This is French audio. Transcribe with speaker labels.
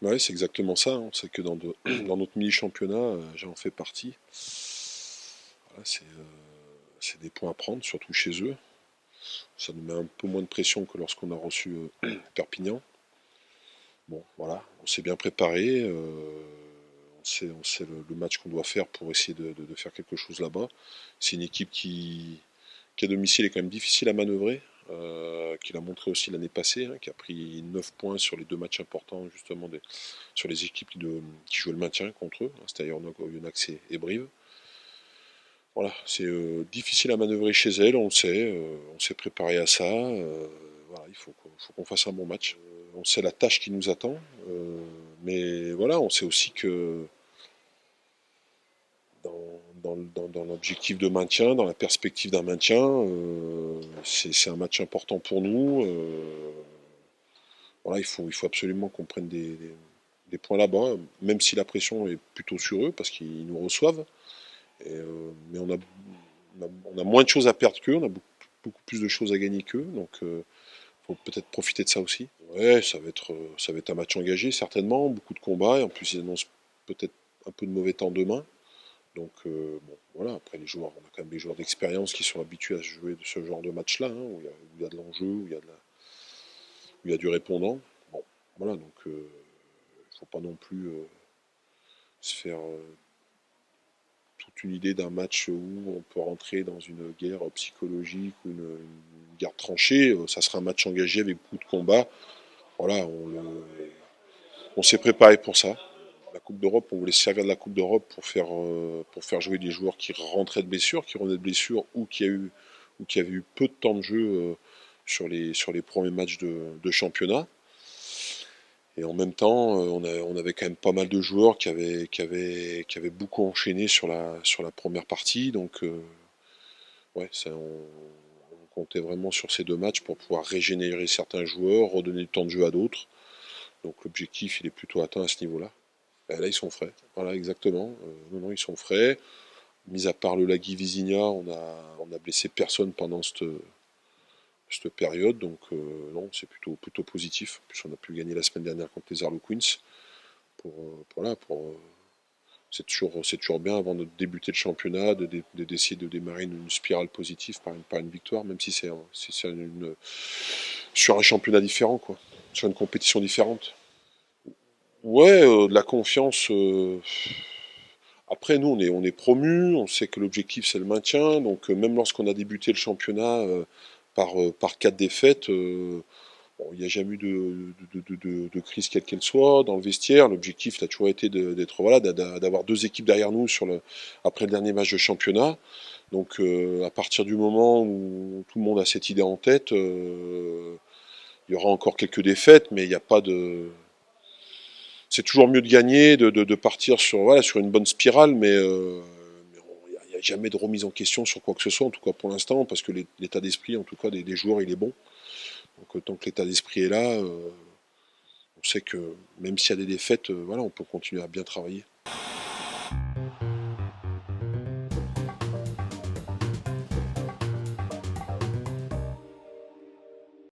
Speaker 1: Ouais, c'est exactement ça, hein. C'est que dans notre mini-championnat, j'en fais partie. Voilà, c'est des points à prendre, surtout chez eux. Ça nous met un peu moins de pression que lorsqu'on a reçu Perpignan. Bon, voilà, on s'est bien préparé. On sait le match qu'on doit faire pour essayer de faire quelque chose là-bas. C'est une équipe qui à domicile est quand même difficile à manœuvrer, qui l'a montré aussi l'année passée, hein, qui a pris 9 points sur les deux matchs importants justement sur les équipes qui jouaient le maintien contre eux, hein, c'est-à-dire Oyonnax et Brive. Voilà, c'est difficile à manœuvrer chez elle, on le sait, on s'est préparé à ça. Voilà, faut qu'on fasse un bon match. On sait la tâche qui nous attend, mais voilà, on sait aussi que dans l'objectif de maintien, dans la perspective d'un maintien, c'est un match important pour nous. Voilà, il faut absolument qu'on prenne des points là-bas, même si la pression est plutôt sur eux, parce qu'ils nous reçoivent. Mais on a moins de choses à perdre qu'eux, on a beaucoup plus de choses à gagner qu'eux, donc faut peut-être profiter de ça aussi. Ouais, ça va être un match engagé, certainement, beaucoup de combats, et en plus ils annoncent peut-être un peu de mauvais temps demain. Donc bon, voilà, après les joueurs, on a quand même des joueurs d'expérience qui sont habitués à jouer de ce genre de match-là, hein, où il y a de l'enjeu, où il y a du répondant. Bon, voilà, donc il faut pas non plus se faire toute une idée d'un match où on peut rentrer dans une guerre psychologique ou une guerre tranchée. Ça sera un match engagé avec beaucoup de combats. Voilà, on s'est préparé pour ça. La Coupe d'Europe, on voulait se servir de la Coupe d'Europe pour faire jouer des joueurs qui rentraient de blessure, qui revenaient de blessure ou qui avaient eu peu de temps de jeu sur les premiers matchs de championnat. Et en même temps, on avait quand même pas mal de joueurs qui avaient beaucoup enchaîné sur la première partie. Donc, ouais, on comptait vraiment sur ces deux matchs pour pouvoir régénérer certains joueurs, redonner du temps de jeu à d'autres. Donc, l'objectif, il est plutôt atteint à ce niveau-là. Et là, ils sont frais. Voilà, exactement. Non, non, ils sont frais. Mis à part le Lagui Visigna, on a blessé personne pendant cette période. Donc, non, c'est plutôt positif. En plus, on a pu gagner la semaine dernière contre les Harlequins. Voilà, c'est toujours bien avant de débuter le championnat d'essayer de démarrer une spirale positive par une victoire, même si c'est sur un championnat différent, quoi, sur une compétition différente. Ouais, de la confiance. Après, nous, on est promus, on sait que l'objectif c'est le maintien, donc même lorsqu'on a débuté le championnat par 4 défaites, bon, il n'y a jamais eu de crise quelle qu'elle soit dans le vestiaire. L'objectif a toujours été d'être voilà, d'avoir deux équipes derrière nous après le dernier match de championnat. Donc à partir du moment où tout le monde a cette idée en tête, il y aura encore quelques défaites, mais il n'y a pas de. C'est toujours mieux de gagner, de partir voilà, sur une bonne spirale, mais il n'y a jamais de remise en question sur quoi que ce soit, en tout cas pour l'instant, parce que l'état d'esprit, en tout cas des joueurs, il est bon. Donc tant que l'état d'esprit est là, on sait que même s'il y a des défaites, voilà, on peut continuer à bien travailler.